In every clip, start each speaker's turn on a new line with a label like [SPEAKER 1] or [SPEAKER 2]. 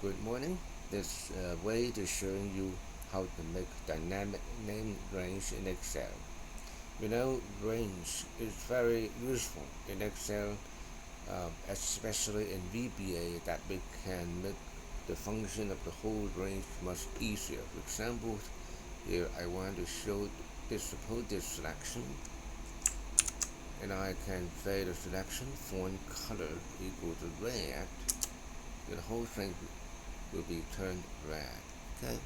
[SPEAKER 1] Good morning. This way is showing you how to make dynamic name range in Excel. Range is very useful in Excel, especially in VBA, that we can make the function of the whole range much easier. For example, here I want to show suppose this selection, and I can say the selection font color equal to red. The whole thing will be turned red. Okay.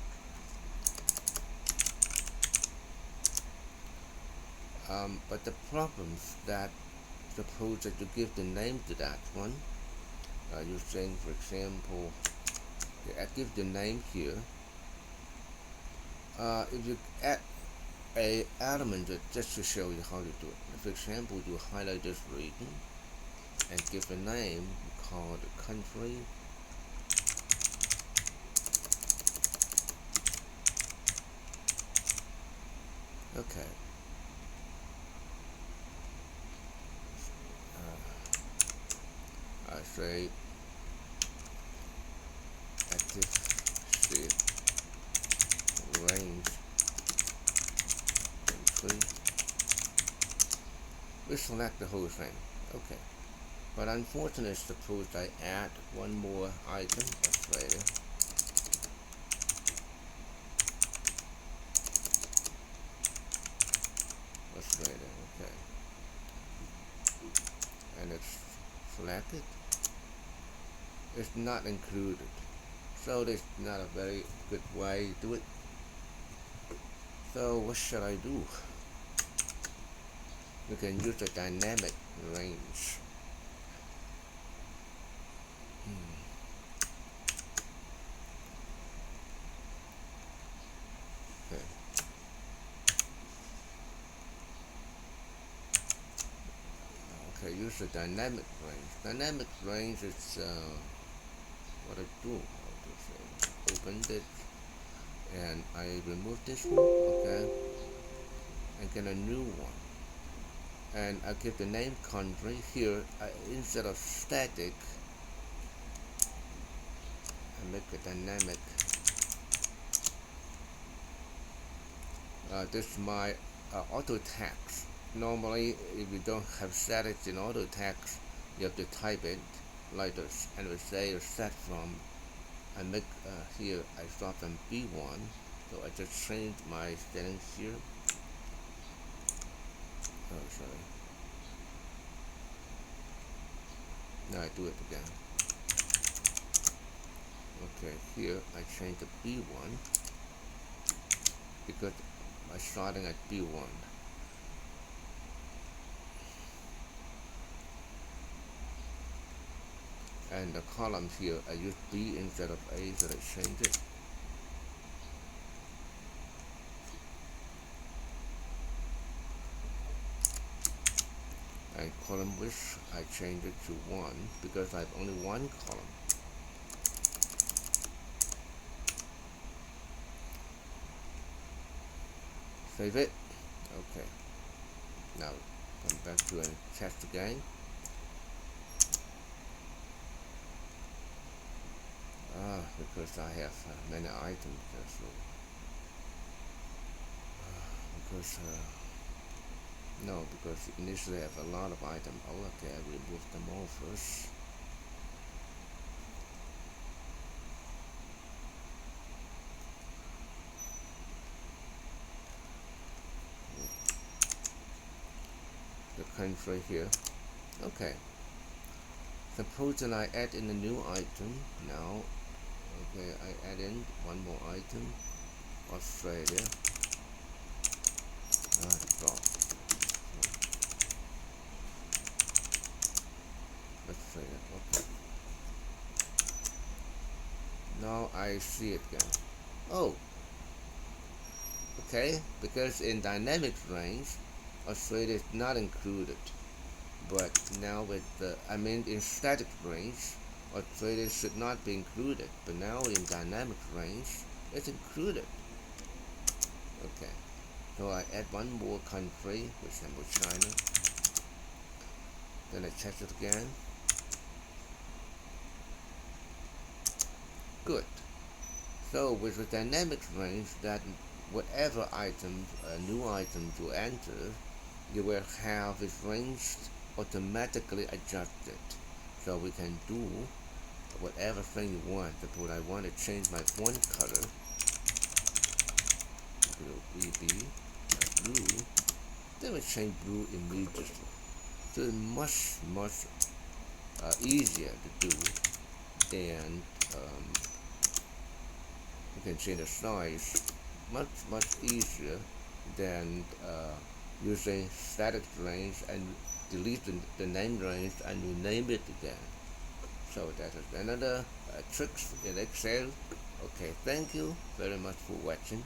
[SPEAKER 1] But the problems that suppose that you give the name to that one. You're saying, for example, I give the name here. If you add a element just to show you how to do it. For example, you highlight this region and give a name called country. Okay. I say active sheet range country. We select the whole thing. Okay. But unfortunately, suppose I add one more item, Australia. Australia, okay. And it's selected. It's not included. So this is not a very good way to do it. So what should I do? We can use the dynamic range. Okay. Okay, use the dynamic range. Dynamic range is what I do. How to say? Open it, and I remove this one. Okay, and get a new one. And I give the name country here. Instead of static, I make a dynamic. This is my auto text. Normally, if you don't have statics in auto text, you have to type it like this, and we say set from. I make here I start from B1, so I just change my settings here. Oh, sorry. Now I do it again. Okay, here I change to B1 because I'm starting at B1. And the columns here, I use B instead of A, so I change it. And column width, I change it to 1 because I have only one column. Save it. Okay. Now come back to and test again. Because I have many items, so because no, because initially I have a lot of items. Oh, okay, I remove them all first. The country here. Okay. Suppose that I add in a new item now. Okay, I add in one more item. Australia. Drop. Australia. Okay. Now I see it again. Oh. Okay, because in dynamic range, Australia is not included. But now with in static range, Australia should not be included. But now in dynamic range, it's included. Okay, so I add one more country, for example China. Then I check it again. good. So with the dynamic range, that whatever items, new items you enter, you will have this range automatically adjusted. So we can do whatever thing you want. Suppose I want to change my font color to BB blue, then we change blue immediately. So it's much easier to do, and you can change the size much easier than using static range and delete the name range and rename it again. So that is another trick in Excel. Okay, thank you very much for watching.